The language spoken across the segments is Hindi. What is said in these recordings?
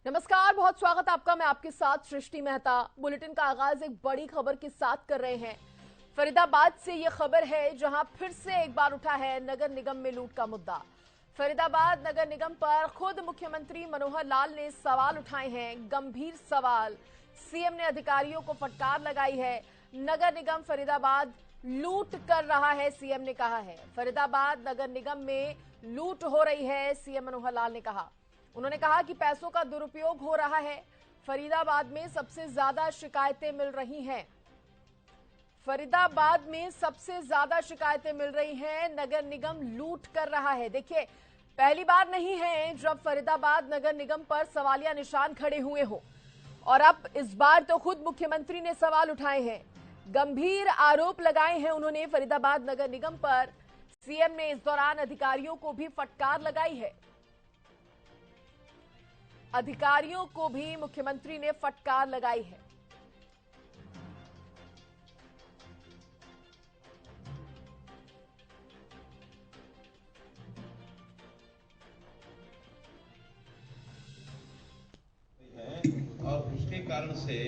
नमस्कार, बहुत स्वागत आपका। मैं आपके साथ सृष्टि मेहता। बुलेटिन का आगाज एक बड़ी खबर के साथ कर रहे हैं। फरीदाबाद से ये खबर है, जहां फिर से एक बार उठा है नगर निगम में लूट का मुद्दा। फरीदाबाद नगर निगम पर खुद मुख्यमंत्री मनोहर लाल ने सवाल उठाए हैं, गंभीर सवाल। सीएम ने अधिकारियों को फटकार लगाई है। नगर निगम फरीदाबाद लूट कर रहा है, सीएम ने कहा है। फरीदाबाद नगर निगम में लूट हो रही है, सीएम मनोहर लाल ने कहा। उन्होंने कहा कि पैसों का दुरुपयोग हो रहा है। फरीदाबाद में सबसे ज्यादा शिकायतें मिल रही हैं। फरीदाबाद में सबसे ज्यादा शिकायतें मिल रही हैं। नगर निगम लूट कर रहा है। देखिए, पहली बार नहीं है जब फरीदाबाद नगर निगम पर सवालिया निशान खड़े हुए हो, और अब इस बार तो खुद मुख्यमंत्री ने सवाल उठाए हैं, गंभीर आरोप लगाए हैं उन्होंने फरीदाबाद नगर निगम पर। सीएम ने इस दौरान अधिकारियों को भी फटकार लगाई है। अधिकारियों को भी मुख्यमंत्री ने फटकार लगाई है। और उसके कारण से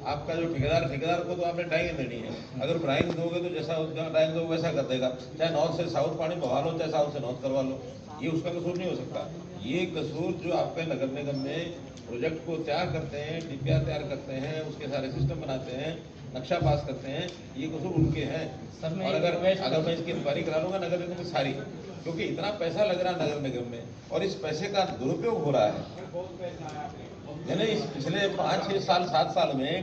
आपका जो ठेकेदार को तो आपने ड्राइंग देनी है। अगर ड्राइंग दोगे तो जैसा उसका ड्राइंग दोगे वैसा कर देगा। चाहे नॉर्थ से साउथ पानी बहा लो, चाहे साउथ से नॉर्थ करवा लो, ये उसका कसूर नहीं हो सकता। ये कसूर जो आपके नगर निगम में प्रोजेक्ट को तैयार करते हैं, डीपीआर तैयार करते हैं, उसके सारे सिस्टम बनाते हैं, नक्शा पास करते हैं, ये कसूर उनके हैं। और अगर मैं इसकी इंक्वायरी करा लूंगा नगर निगम में सारी, क्योंकि इतना पैसा लग रहा है नगर निगम में और इस पैसे का दुरुपयोग हो रहा है। यानी इस पिछले 5-6 साल 7 साल में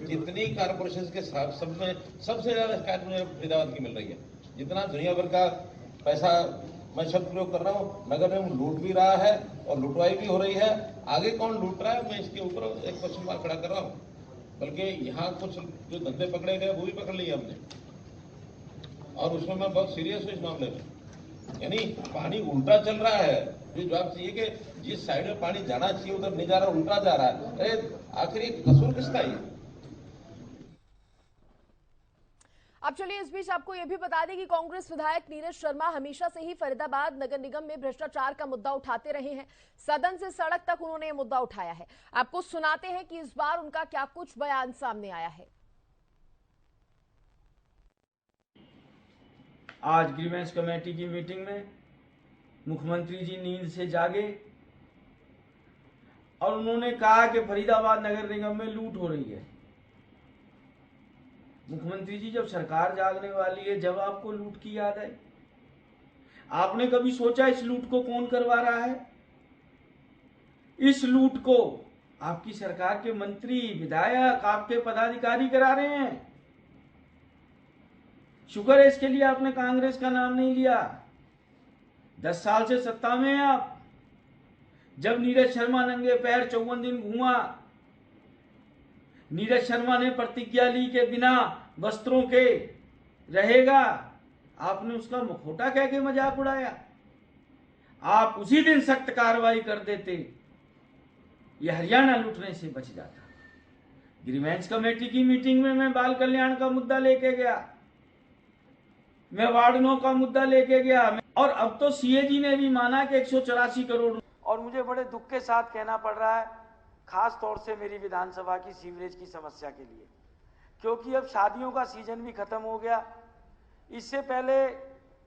जितनी कारपोरेशन के सब में सबसे ज्यादा शिकायत मुझे फरीदाबाद की मिल रही है। जितना दुनिया भर का पैसा मैं शब्द प्रयोग कर रहा हूँ, नगर निगम लूट भी रहा है और लुटवाई भी हो रही है। आगे कौन लूट रहा है, मैं इसके ऊपर एक क्वेश्चन मार्क खड़ा कर रहा हूँ। बल्कि यहाँ कुछ जो धंधे पकड़े गए वो भी पकड़ लिए हमने, और उसमें मैं बहुत सीरियस हूँ इस मामले में। यानी पानी उल्टा चल रहा है। जो जवाब चाहिए कि जिस साइड में पानी जाना चाहिए उधर नहीं जा रहा, उल्टा जा रहा है। अरे आखिर ये कसूर किसका है? अब चलिए, इस बीच आपको यह भी बता दें कि कांग्रेस विधायक नीरज शर्मा हमेशा से ही फरीदाबाद नगर निगम में भ्रष्टाचार का मुद्दा उठाते रहे हैं। सदन से सड़क तक उन्होंने ये मुद्दा उठाया है। आपको सुनाते हैं कि इस बार उनका क्या कुछ बयान सामने आया है। आज ग्रीवेंस कमेटी की मीटिंग में मुख्यमंत्री जी नींद से जागे और उन्होंने कहा कि फरीदाबाद नगर निगम में लूट हो रही है। मुख्यमंत्री जी, जब सरकार जागने वाली है, जब आपको लूट की याद आई? आपने कभी सोचा इस लूट को कौन करवा रहा है? इस लूट को आपकी सरकार के मंत्री, विधायक, आपके पदाधिकारी करा रहे हैं। शुक्र है इसके लिए आपने कांग्रेस का नाम नहीं लिया। 10 साल से सत्ता में हैं आप। जब नीरज शर्मा नंगे पैर 54 दिन घूमा, नीरज शर्मा ने प्रतिज्ञा ली के बिना वस्त्रों के रहेगा, आपने उसका मुखौटा कह के मजाक उड़ाया। आप उसी दिन सख्त कार्रवाई कर देते, यह हरियाणा लूटने से बच जाता। ग्रीवेंस कमेटी की मीटिंग में मैं बाल कल्याण का मुद्दा लेके गया, मैं वार्डनों का मुद्दा लेके गया, और अब तो सीए जी ने भी माना कि 184 करोड़। और मुझे बड़े दुख के साथ कहना पड़ रहा है, खास तौर से मेरी विधानसभा की सीवरेज की समस्या के लिए, क्योंकि अब शादियों का सीजन भी खत्म हो गया। इससे पहले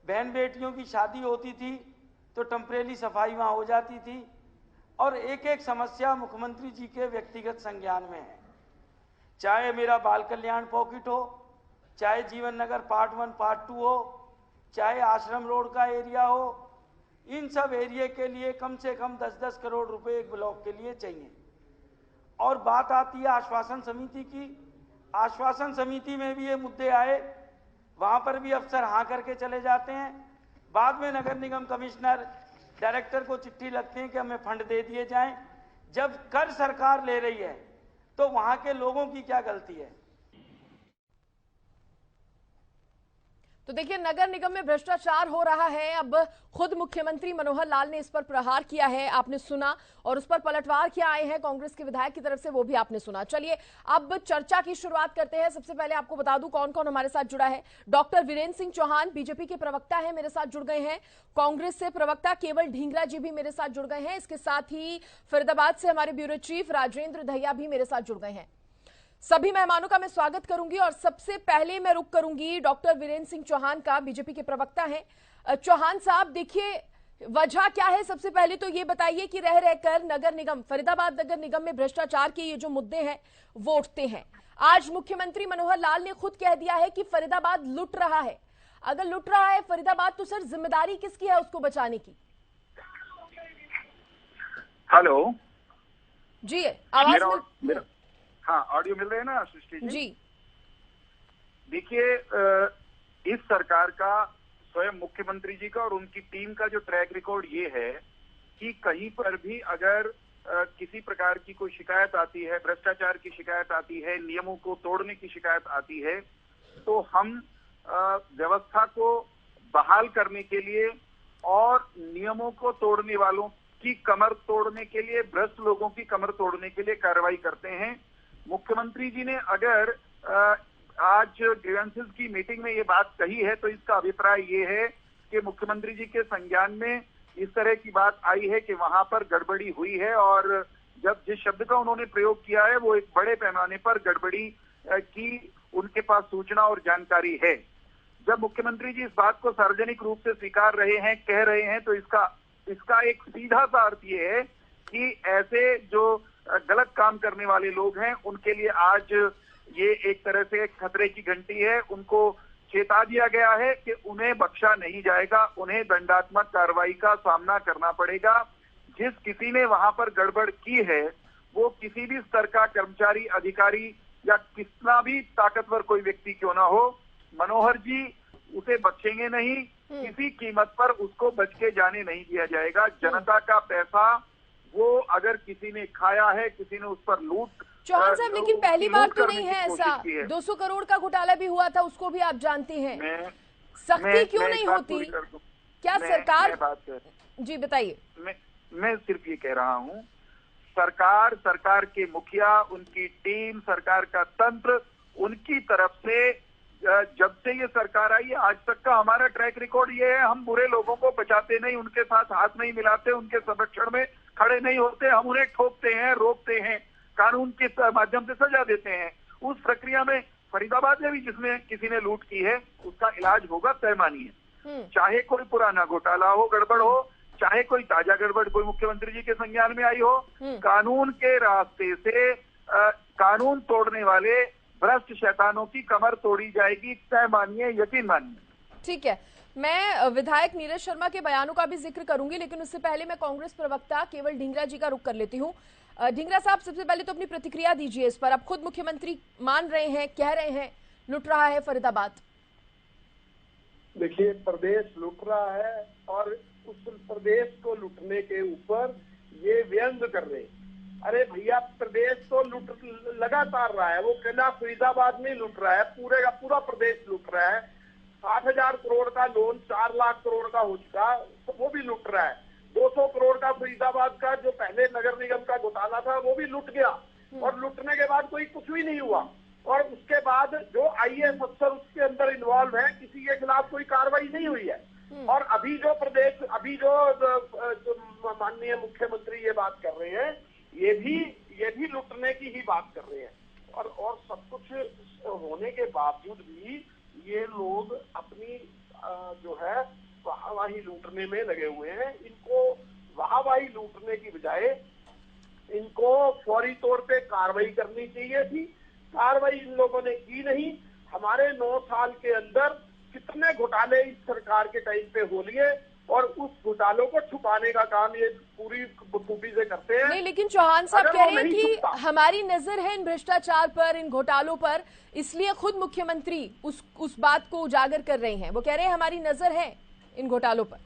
बहन बेटियों की शादी होती थी तो टेम्परेरी सफाई वहां हो जाती थी, और एक एक समस्या मुख्यमंत्री जी के व्यक्तिगत संज्ञान में है। चाहे मेरा बाल कल्याण पॉकेट हो, चाहे जीवन नगर पार्ट 1 पार्ट 2 हो, चाहे आश्रम रोड का एरिया हो, इन सब एरिया के लिए कम से कम 10-10 करोड़ रुपए एक ब्लॉक के लिए चाहिए। और बात आती है आश्वासन समिति की। आश्वासन समिति में भी ये मुद्दे आए, वहां पर भी अफसर हाँ करके चले जाते हैं। बाद में नगर निगम कमिश्नर, डायरेक्टर को चिट्ठी लगती है कि हमें फंड दे दिए जाएं। जब कर सरकार ले रही है तो वहां के लोगों की क्या गलती है? तो देखिए, नगर निगम में भ्रष्टाचार हो रहा है। अब खुद मुख्यमंत्री मनोहर लाल ने इस पर प्रहार किया है, आपने सुना, और उस पर पलटवार किया आए हैं कांग्रेस के विधायक की तरफ से, वो भी आपने सुना। चलिए अब चर्चा की शुरुआत करते हैं। सबसे पहले आपको बता दूं कौन कौन हमारे साथ जुड़ा है। डॉक्टर वीरेंद्र सिंह चौहान बीजेपी के प्रवक्ता है, मेरे साथ जुड़ गए हैं। कांग्रेस से प्रवक्ता केवल ढींगरा जी भी मेरे साथ जुड़ गए हैं। इसके साथ ही फरीदाबाद से हमारे ब्यूरो चीफ राजेंद्र दहिया भी मेरे साथ जुड़ गए हैं। सभी मेहमानों का मैं स्वागत करूंगी और सबसे पहले मैं रुक करूंगी डॉक्टर वीरेंद्र सिंह चौहान का, बीजेपी के प्रवक्ता हैं। चौहान साहब, देखिए वजह क्या है, सबसे पहले तो ये बताइए कि रह रहकर नगर निगम, फरीदाबाद नगर निगम में भ्रष्टाचार के ये जो मुद्दे हैं वो उठते हैं। आज मुख्यमंत्री मनोहर लाल ने खुद कह दिया है कि फरीदाबाद लुट रहा है। अगर लुट रहा है फरीदाबाद तो सर जिम्मेदारी किसकी है उसको बचाने की? हेलो जी, आवाज हाँ, ऑडियो मिल रहे हैं ना सृष्टि जी? जी देखिए, इस सरकार का, स्वयं मुख्यमंत्री जी का और उनकी टीम का जो ट्रैक रिकॉर्ड ये है कि कहीं पर भी अगर किसी प्रकार की कोई शिकायत आती है, भ्रष्टाचार की शिकायत आती है, नियमों को तोड़ने की शिकायत आती है, तो हम व्यवस्था को बहाल करने के लिए और नियमों को तोड़ने वालों की कमर तोड़ने के लिए, भ्रष्ट लोगों की कमर तोड़ने के लिए कार्रवाई करते हैं। मुख्यमंत्री जी ने अगर आज ग्रीवेंसेस की मीटिंग में ये बात कही है तो इसका अभिप्राय ये है कि मुख्यमंत्री जी के संज्ञान में इस तरह की बात आई है कि वहां पर गड़बड़ी हुई है, और जब जिस शब्द का उन्होंने प्रयोग किया है वो एक बड़े पैमाने पर गड़बड़ी की उनके पास सूचना और जानकारी है। जब मुख्यमंत्री जी इस बात को सार्वजनिक रूप से स्वीकार रहे हैं, कह रहे हैं, तो इसका एक सीधा सा अर्थ ये है कि ऐसे जो गलत काम करने वाले लोग हैं उनके लिए आज ये एक तरह से खतरे की घंटी है। उनको चेता दिया गया है कि उन्हें बख्शा नहीं जाएगा, उन्हें दंडात्मक कार्रवाई का सामना करना पड़ेगा। जिस किसी ने वहां पर गड़बड़ की है वो किसी भी स्तर का कर्मचारी, अधिकारी या कितना भी ताकतवर कोई व्यक्ति क्यों ना हो, मनोहर जी उसे बख्शेंगे नहीं। किसी कीमत पर उसको बच के जाने नहीं दिया जाएगा। जनता का पैसा वो अगर किसी ने खाया है, किसी ने उस पर लूट। चौहान साहब, लेकिन पहली बार तो नहीं है ऐसा। 200 करोड़ का घोटाला भी हुआ था, उसको भी आप जानते हैं। सख्ती क्यों नहीं होती? क्या सरकार, जी बताइए। मैं सिर्फ ये कह रहा हूँ, सरकार के मुखिया, उनकी टीम, सरकार का तंत्र, उनकी तरफ से जब से ये सरकार आई आज तक का हमारा ट्रैक रिकॉर्ड ये है, हम बुरे लोगों को बचाते नहीं, उनके साथ हाथ नहीं मिलाते, उनके संरक्षण में खड़े नहीं होते, हम उन्हें ठोकते हैं, रोकते हैं, कानून के माध्यम से सजा देते हैं। उस प्रक्रिया में फरीदाबाद में भी जिसमें किसी ने लूट की है उसका इलाज होगा, तय मानिए। चाहे कोई पुराना घोटाला हो, गड़बड़ हो, चाहे कोई ताजा गड़बड़ कोई मुख्यमंत्री जी के संज्ञान में आई हो, कानून के रास्ते से कानून तोड़ने वाले भ्रष्ट शैतानों की कमर तोड़ी जाएगी, तय मानिए, यकीन मानिए। ठीक है, मैं विधायक नीरज शर्मा के बयानों का भी जिक्र करूंगी, लेकिन उससे पहले मैं कांग्रेस प्रवक्ता केवल ढींगरा जी का रुख कर लेती हूं। ढींगरा साहब, सबसे पहले तो अपनी प्रतिक्रिया दीजिए इस पर। अब खुद मुख्यमंत्री मान रहे हैं, कह रहे हैं लुट रहा है फरीदाबाद। देखिए, प्रदेश लुट रहा है और उस प्रदेश को लुटने के ऊपर ये व्यंग कर रहे हैं। अरे भैया, प्रदेश तो लुट लगातार रहा है, वो कहना फरीदाबाद में लुट रहा है, पूरे का पूरा प्रदेश लुट रहा है। 60,000 करोड़ का लोन 4 लाख करोड़ का हो चुका, तो वो भी लुट रहा है। 200 करोड़ का फरीदाबाद का जो पहले नगर निगम का घोटाला था वो भी लुट गया, और लुटने के बाद कोई कुछ भी नहीं हुआ। और उसके बाद जो IAS अफसर उसके अंदर इन्वॉल्व है, किसी के खिलाफ कोई कार्रवाई नहीं हुई है। और अभी जो माननीय मुख्यमंत्री ये बात कर रहे हैं, ये भी लुटने की ही बात कर रहे हैं। और सब कुछ होने के बावजूद भी ये लोग अपनी जो है वाहवाही लूटने में लगे हुए हैं। इनको वाहवाही लूटने की बजाय इनको फौरी तौर पे कार्रवाई करनी चाहिए थी। कार्रवाई इन लोगों ने की नहीं। हमारे 9 साल के अंदर कितने घोटाले इस सरकार के टाइम पे हो लिए, और उस घोटालों को छुपाने का काम ये पूरी बखूबी से करते हैं। नहीं, लेकिन चौहान साहब कह रहे हैं कि हमारी नजर है इन भ्रष्टाचार पर, इन घोटालों पर, इसलिए खुद मुख्यमंत्री उस बात को उजागर कर रहे हैं। वो कह रहे हैं हमारी नजर है इन घोटालों पर।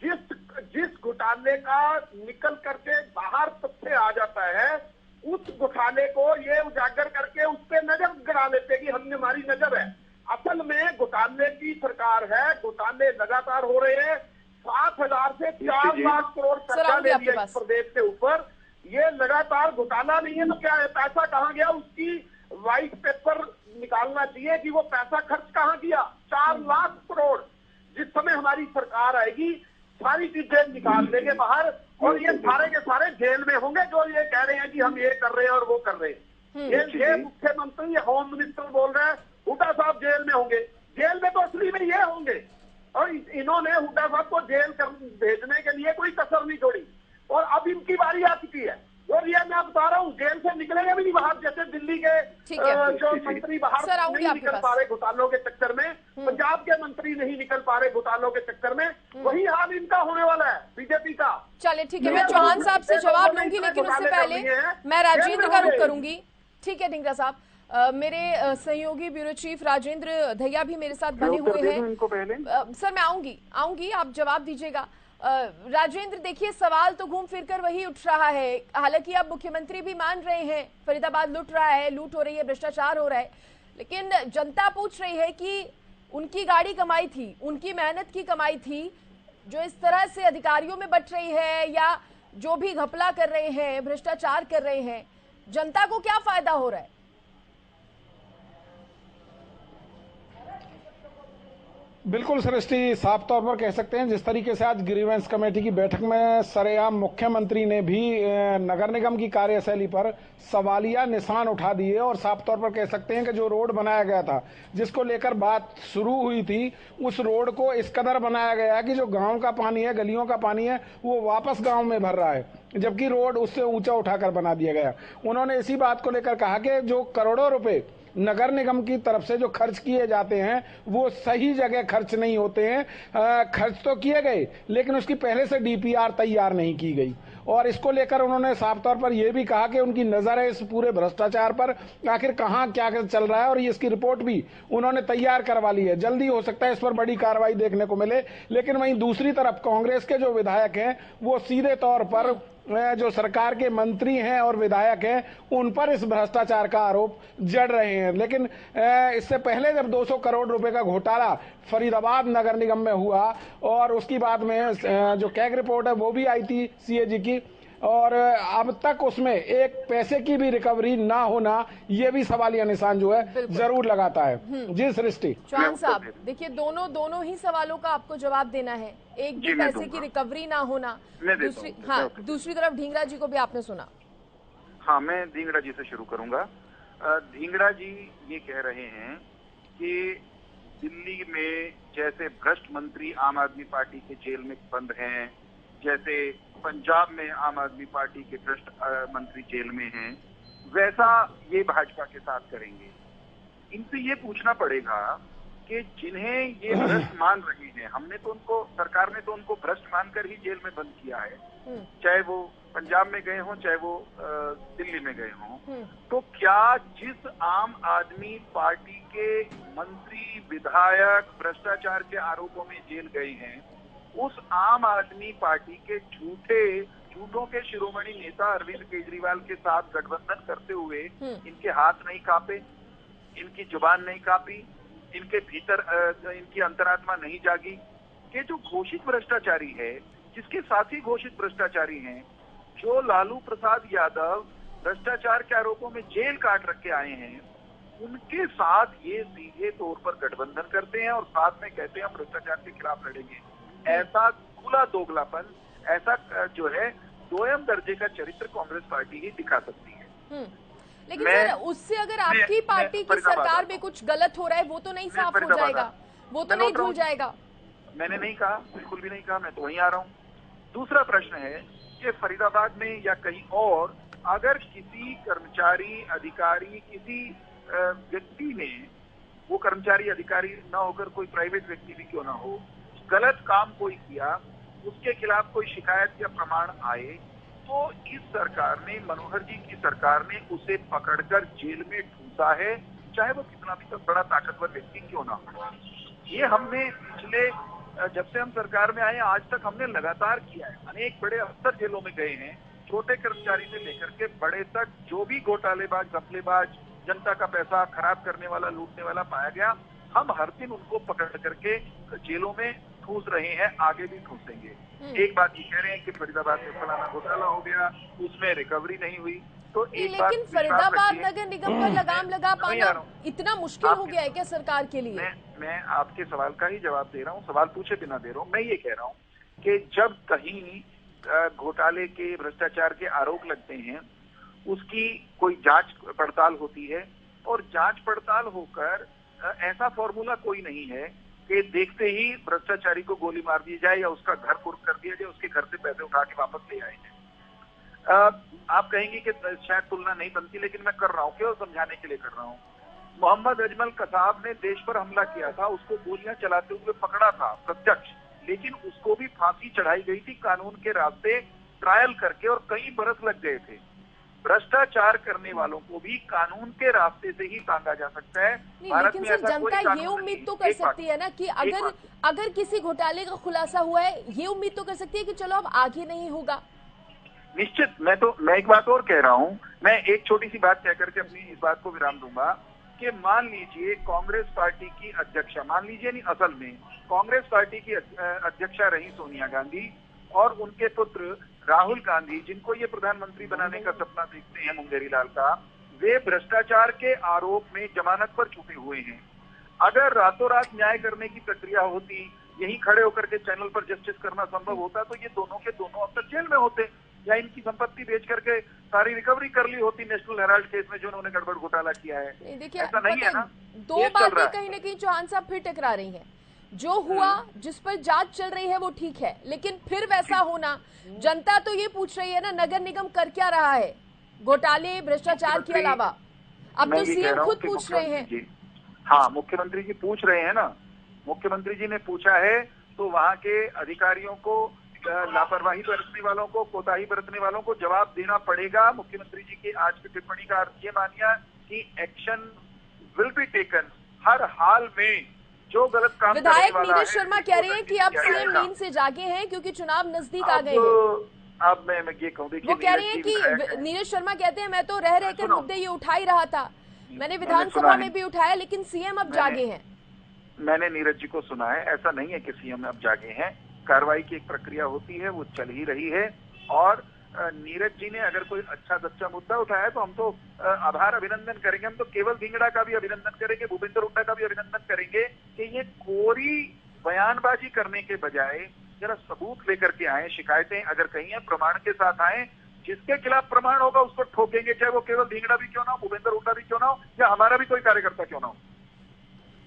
जिस घोटाले का निकल करके बाहर तथ्य आ जाता है, उस घोटाले को ये उजागर करके उस पर नजर गड़ा लेते कि हमने, हमारी नजर है। असल में घोटाले की सरकार है, घोटाले लगातार हो रहे हैं। 7,000 से 4 लाख करोड़ कर्जा ले लिया इस प्रदेश के ऊपर। ये लगातार घोटाला नहीं है तो क्या है? पैसा कहाँ गया? उसकी व्हाइट पेपर निकालना चाहिए कि वो पैसा खर्च कहाँ किया। 4 लाख करोड़। जिस समय हमारी सरकार आएगी सारी चीजें निकाल देंगे बाहर, और ये सारे के सारे जेल में होंगे जो ये कह रहे हैं कि हम ये कर रहे हैं और वो कर रहे हैं। ये मुख्यमंत्री, होम मिनिस्टर बोल रहे हैं हुड्डा साहब जेल में होंगे। जेल में तो असली में ये होंगे, और इन्होंने हुड्डा साहब को जेल भेजने के लिए कोई कसर नहीं छोड़ी। और अब इनकी बारी आ चुकी है, और ये मैं बता रहा हूँ जेल से निकलेंगे भी नहीं बाहर। जैसे दिल्ली के जो मंत्री बाहर नहीं निकल पा रहे घोटालों के चक्कर में, पंजाब के मंत्री नहीं निकल पा रहे घोटालों के चक्कर में, वही हाल इनका होने वाला है बीजेपी का। चलिए ठीक है, मैं चौहान साहब से जवाब लूंगी, लेकिन उससे पहले मैं राजेंद्र का रुख करूंगी। ठीक है ढींगरा साहब, मेरे सहयोगी ब्यूरो चीफ राजेंद्र दहिया भी मेरे साथ बने हुए हैं। सर मैं आऊंगी, आप जवाब दीजिएगा। राजेंद्र देखिए, सवाल तो घूम फिर कर वही उठ रहा है। हालांकि अब मुख्यमंत्री भी मान रहे हैं फरीदाबाद लूट रहा है, लूट हो रही है, भ्रष्टाचार हो रहा है, लेकिन जनता पूछ रही है कि उनकी गाड़ी कमाई थी, उनकी मेहनत की कमाई थी, जो इस तरह से अधिकारियों में बट रही है या जो भी घपला कर रहे हैं, भ्रष्टाचार कर रहे हैं, जनता को क्या फायदा हो रहा है? बिल्कुल सृष्टि, साफ तौर पर कह सकते हैं जिस तरीके से आज ग्रीवेंस कमेटी की बैठक में सरेआम मुख्यमंत्री ने भी नगर निगम की कार्यशैली पर सवालिया निशान उठा दिए, और साफ तौर पर कह सकते हैं कि जो रोड बनाया गया था जिसको लेकर बात शुरू हुई थी, उस रोड को इस कदर बनाया गया है कि जो गांव का पानी है, गलियों का पानी है, वो वापस गांव में भर रहा है, जबकि रोड उससे ऊंचा उठाकर बना दिया गया। उन्होंने इसी बात को लेकर कहा कि जो करोड़ों रुपए नगर निगम की तरफ से जो खर्च किए जाते हैं वो सही जगह खर्च नहीं होते हैं। खर्च तो किए गए लेकिन उसकी पहले से डीपीआर तैयार नहीं की गई, और इसको लेकर उन्होंने साफ तौर पर यह भी कहा कि उनकी नजर है इस पूरे भ्रष्टाचार पर, आखिर कहां क्या चल रहा है, और इसकी रिपोर्ट भी उन्होंने तैयार करवा ली है। जल्दी हो सकता है इस पर बड़ी कार्रवाई देखने को मिले। लेकिन वहीं दूसरी तरफ कांग्रेस के जो विधायक हैं वो सीधे तौर पर जो सरकार के मंत्री हैं और विधायक हैं उन पर इस भ्रष्टाचार का आरोप जड़ रहे हैं। लेकिन इससे पहले जब 200 करोड़ रुपए का घोटाला फरीदाबाद नगर निगम में हुआ, और उसकी बाद में जो कैग रिपोर्ट है वो भी आई थी सीएजी की, और अब तक उसमें एक पैसे की भी रिकवरी ना होना, ये भी सवालिया निशान जो है जरूर लगाता है। जी सृष्टि। चौहान साहब देखिए, दोनों ही सवालों का आपको जवाब देना है। एक भी पैसे की रिकवरी ना होना, दूसरी तरफ ढींगरा जी को भी आपने सुना। हाँ, मैं ढींगरा जी से शुरू करूंगा। ढींगरा जी ये कह रहे हैं कि दिल्ली में जैसे भ्रष्ट मंत्री आम आदमी पार्टी के जेल में बंद हैं, जैसे पंजाब में आम आदमी पार्टी के भ्रष्ट मंत्री जेल में हैं, वैसा ये भाजपा के साथ करेंगे। इनसे ये पूछना पड़ेगा कि जिन्हें ये भ्रष्ट मान रहे हैं, हमने तो उनको, सरकार ने तो उनको भ्रष्ट मानकर ही जेल में बंद किया है, चाहे वो पंजाब में गए हों चाहे वो दिल्ली में गए हों। तो क्या जिस आम आदमी पार्टी के मंत्री विधायक भ्रष्टाचार के आरोपों में जेल गए हैं, उस आम आदमी पार्टी के झूठों के शिरोमणि नेता अरविंद केजरीवाल के साथ गठबंधन करते हुए इनके हाथ नहीं कांपे, इनकी जुबान नहीं कांपी, इनके भीतर इनकी अंतरात्मा नहीं जागी कि जो घोषित भ्रष्टाचारी है, जिसके साथी घोषित भ्रष्टाचारी हैं, जो लालू प्रसाद यादव भ्रष्टाचार के आरोपों में जेल काट रख के आए हैं, उनके साथ ये सीधे तौर पर गठबंधन करते हैं और साथ में कहते हैं भ्रष्टाचार के खिलाफ लड़ेंगे। ऐसा खुला दोगलापन, ऐसा जो है दोयम दर्जे का चरित्र कांग्रेस पार्टी ही दिखा सकती है। लेकिन सर, उससे अगर आपकी पार्टी की सरकार में कुछ गलत हो रहा है वो तो नहीं साफ हो जाएगा, वो तो नहीं धुल जाएगा। मैंने नहीं कहा, बिल्कुल भी नहीं कहा, मैं तो वहीं आ रहा हूँ। दूसरा प्रश्न है कि फरीदाबाद में या कहीं और अगर किसी कर्मचारी अधिकारी, किसी व्यक्ति ने, वो कर्मचारी अधिकारी ना होकर कोई प्राइवेट व्यक्ति भी क्यों ना हो, गलत काम कोई किया, उसके खिलाफ कोई शिकायत या प्रमाण आए, तो इस सरकार ने, मनोहर जी की सरकार ने उसे पकड़कर जेल में ठूसा है, चाहे वो कितना भी बड़ा ताकतवर व्यक्ति क्यों ना हो। ये हमने पिछले, जब से हम सरकार में आए आज तक हमने लगातार किया है। अनेक बड़े अफसर जेलों में गए हैं, छोटे कर्मचारी से लेकर के बड़े तक, जो भी घोटालेबाज, घपलेबाज, जनता का पैसा खराब करने वाला, लूटने वाला पाया गया, हम हर दिन उनको पकड़ करके जेलों में ठूस रहे हैं, आगे भी ठूसेंगे। एक बात ये कह रहे हैं कि फरीदाबाद में फलाना घोटाला हो गया, उसमें रिकवरी नहीं हुई, तो एक बात लेकिन फरीदाबाद नगर निगम पर लगाम लगा पाना इतना मुश्किल हो गया है क्या सरकार के लिए? मैं आपके सवाल का ही जवाब दे रहा हूँ, सवाल पूछे बिना दे रहा हूँ। मैं ये कह रहा हूँ कि जब कहीं घोटाले के, भ्रष्टाचार के आरोप लगते हैं, उसकी कोई जांच पड़ताल होती है, और जांच पड़ताल होकर ऐसा फॉर्मूला कोई नहीं है कि देखते ही भ्रष्टाचारी को गोली मार दी जाए या उसका घर कुर्क कर दिया जाए, उसके घर से पैसे उठा के वापस ले आए हैं। आप कहेंगे कि शायद तुलना नहीं बनती, लेकिन मैं कर रहा हूँ, केवल समझाने के लिए कर रहा हूँ। मोहम्मद अजमल कसाब ने देश पर हमला किया था, उसको गोलियां चलाते हुए पकड़ा था प्रत्यक्ष, लेकिन उसको भी फांसी चढ़ाई गई थी कानून के रास्ते ट्रायल करके, और कई बरस लग गए थे। भ्रष्टाचार करने वालों को भी कानून के रास्ते से ही टांगा जा सकता है। लेकिन सर जनता ये उम्मीद तो कर सकती है ना कि अगर किसी घोटाले का खुलासा हुआ है, ये उम्मीद तो कर सकती है कि चलो अब आगे नहीं होगा। निश्चित। मैं एक बात और कह रहा हूं, मैं एक छोटी सी बात कह करके अपनी इस बात को विराम दूंगा कि मान लीजिए कांग्रेस पार्टी की अध्यक्षा, मान लीजिए नहीं, असल में कांग्रेस पार्टी की अध्यक्षा रही सोनिया गांधी, और उनके पुत्र राहुल गांधी, जिनको ये प्रधानमंत्री बनाने का सपना देखते हैं मुंगेरी लाल का, वे भ्रष्टाचार के आरोप में जमानत पर छुपे हुए हैं। अगर रातों रात न्याय करने की प्रक्रिया होती, यहीं खड़े होकर के चैनल पर जस्टिस करना संभव होता, तो ये दोनों के दोनों अब तक जेल में होते, या इनकी संपत्ति बेच करके सारी रिकवरी कर ली होती नेशनल हेराल्ड केस में जो उन्होंने गड़बड़ घोटाला किया है। देखिए, ऐसा नहीं है ना। दो बातें कहीं ना कहीं चौहान साहब फिर टकरा रही हैं। जो हुआ, जिस पर जांच चल रही है वो ठीक है, लेकिन फिर वैसा होना, जनता तो ये पूछ रही है ना, नगर निगम कर क्या रहा है घोटाले भ्रष्टाचार के अलावा? अब तो सीएम खुद पूछ रहे हैं। हाँ, मुख्यमंत्री जी पूछ रहे हैं ना, मुख्यमंत्री जी ने पूछा है, तो वहाँ के अधिकारियों को, लापरवाही बरतने वालों को, कोताही बरतने वालों को जवाब देना पड़ेगा। मुख्यमंत्री जी की आज की टिप्पणी का अर्थ ये मानिए कि एक्शन विल बी टेकन, हर हाल में जो गलत काम करने वाला है। विधायक नीरज शर्मा कह रहे हैं कि अब सीएम नींद से जागे हैं क्योंकि चुनाव नजदीक आ गए हैं। अब मैं ये कहूँ, देखिए, वो कह रहे हैं कि नीरज शर्मा कहते हैं मैं तो रह रहकर मुद्दे ये उठा ही रहा था, मैंने विधानसभा में भी उठाया, लेकिन सीएम अब जागे हैं। मैंने नीरज जी को सुना है, ऐसा नहीं है कि सीएम अब जागे हैं। कार्रवाई की एक प्रक्रिया होती है, वो चल ही रही है, और नीरज जी ने अगर कोई अच्छा सच्चा मुद्दा उठाया तो हम तो आभार अभिनंदन करेंगे। हम तो केवल धिंगड़ा का भी अभिनंदन करेंगे, भूपेंद्र हुड्डा का भी अभिनंदन करेंगे कि ये कोरी बयानबाजी करने के बजाय जरा सबूत लेकर के आए, शिकायतें अगर कहीं है प्रमाण के साथ आए, जिसके खिलाफ प्रमाण होगा उसको ठोकेंगे, चाहे वो केवल धिंगड़ा भी क्यों ना हो, भूपेंद्र हुड्डा भी क्यों ना हो, या हमारा भी कोई कार्यकर्ता क्यों ना हो,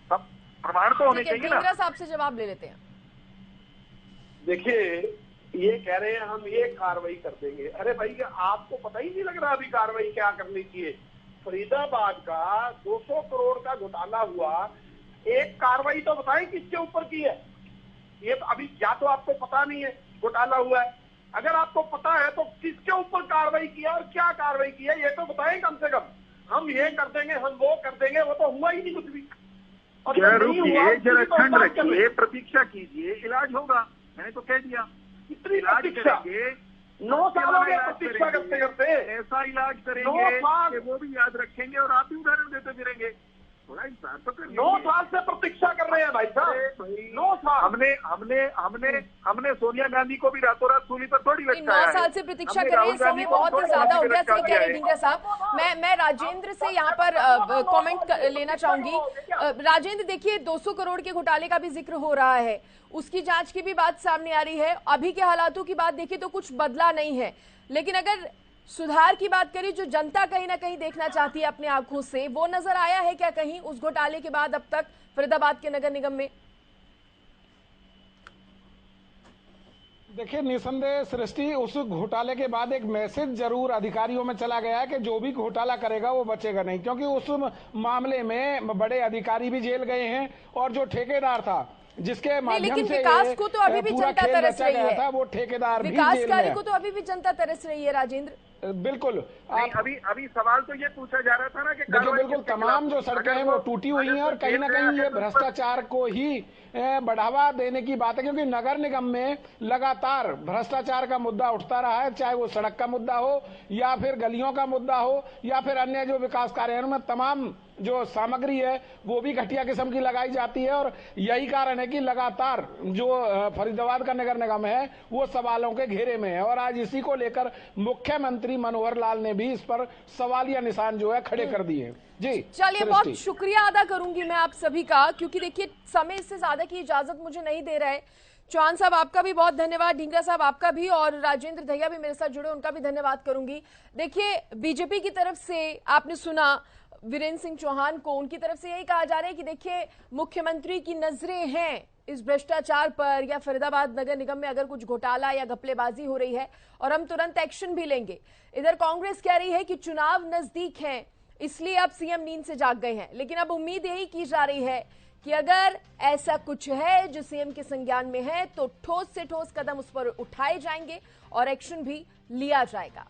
सब प्रमाण तो होने चाहिए ना। साहब से जवाब ले लेते हैं। देखिए, ये कह रहे हैं हम ये कार्रवाई कर देंगे। अरे भाई, आपको पता ही नहीं लग रहा अभी कार्रवाई क्या करनी चाहिए? फरीदाबाद का 200 करोड़ का घोटाला हुआ, एक कार्रवाई तो बताएं किसके ऊपर की है? ये तो अभी या तो आपको पता नहीं है घोटाला हुआ है, अगर आपको पता है तो किसके ऊपर कार्रवाई किया और क्या कार्रवाई की है ये तो बताएं कम से कम। हम ये कर देंगे, हम वो कर देंगे, वो तो हुआ ही नहीं कुछ भी। और जरा ठंड रखिए, प्रतीक्षा कीजिए, इलाज होगा। मैंने तो कह दिया, कितनी प्रतीक्षा? 9 साल हो गए प्रतीक्षा करते करते। ऐसा इलाज करेंगे कि वो भी याद रखेंगे और आप भी उदाहरण देते फिरेंगे। थोड़ा इंसान तो करिए। 9 साल से प्रतीक्षा कर रहे हैं भाई साहब, 9 साल। हमने सोनिया गांधी को भी रातों रात सूली पर थोड़ी लटकाया है। 9 साल से प्रतीक्षा कर रहे हैं, समय बहुत ही ज्यादा हो गया। सही कह रहे हैं ढींगरा साहब। मैं राजेंद्र से यहाँ पर कमेंट लेना चाहूंगी। राजेंद्र, देखिए 200 करोड़ के घोटाले का भी जिक्र हो रहा है, उसकी जांच की भी बात सामने आ रही है। अभी के हालातों की बात देखिए तो कुछ बदला नहीं है, लेकिन अगर सुधार की बात करें, जो जनता कहीं ना कहीं देखना चाहती है अपनी आंखों से, वो नजर आया है क्या कहीं उस घोटाले के बाद अब तक फरीदाबाद के नगर निगम में? देखिए, निसंदेह सृष्टि, उस घोटाले के बाद एक मैसेज जरूर अधिकारियों में चला गया है कि जो भी घोटाला करेगा वो बचेगा नहीं, क्योंकि उस मामले में बड़े अधिकारी भी जेल गए हैं और जो ठेकेदार था जिसके माध्यम से विकास को तो अभी भी जनता तरस रही है, वो ठेकेदार भी विकास जेल कार्य में को तो अभी भी जनता तरस रही है। राजेंद्र, बिल्कुल। अभी सवाल तो ये पूछा जा रहा था ना कि देखिए, बिल्कुल तमाम जो सड़कें हैं वो टूटी हुई हैं, और कहीं ना कहीं ये भ्रष्टाचार को ही बढ़ावा देने की बात है, क्योंकि नगर निगम में लगातार भ्रष्टाचार का मुद्दा उठता रहा है, चाहे वो सड़क का मुद्दा हो या फिर गलियों का मुद्दा हो या फिर अन्य जो विकास कार्य हैं, उनमें तमाम जो सामग्री है वो भी घटिया किस्म की लगाई जाती है और यही कारण है कि लगातार जो फरीदाबाद का नगर निगम है वो सवालों के घेरे में है और आज इसी को लेकर मुख्यमंत्री मनोहर लाल ने भी इस पर सवालिया निशान जो है खड़े कर दिए। जी चलिए, बहुत शुक्रिया अदा करूंगी मैं आप सभी का, क्योंकि देखिए समय से ज्यादा की इजाजत मुझे नहीं दे रहा है। चौहान साहब आपका भी बहुत धन्यवाद, ढींगरा साहब आपका भी, और राजेंद्र दहिया भी मेरे साथ जुड़े, उनका भी धन्यवाद करूंगी। देखिए, बीजेपी की तरफ से आपने सुना वीरेंद्र सिंह चौहान को, उनकी तरफ से यही कहा जा रहा है कि देखिए मुख्यमंत्री की नजरें हैं इस भ्रष्टाचार पर या फरीदाबाद नगर निगम में अगर कुछ घोटाला या घपलेबाजी हो रही है और हम तुरंत एक्शन भी लेंगे। इधर कांग्रेस कह रही है कि चुनाव नजदीक है इसलिए अब सीएम नींद से जाग गए हैं, लेकिन अब उम्मीद यही की जा रही है कि अगर ऐसा कुछ है जो सीएम के संज्ञान में है तो ठोस से ठोस कदम उस पर उठाए जाएंगे और एक्शन भी लिया जाएगा।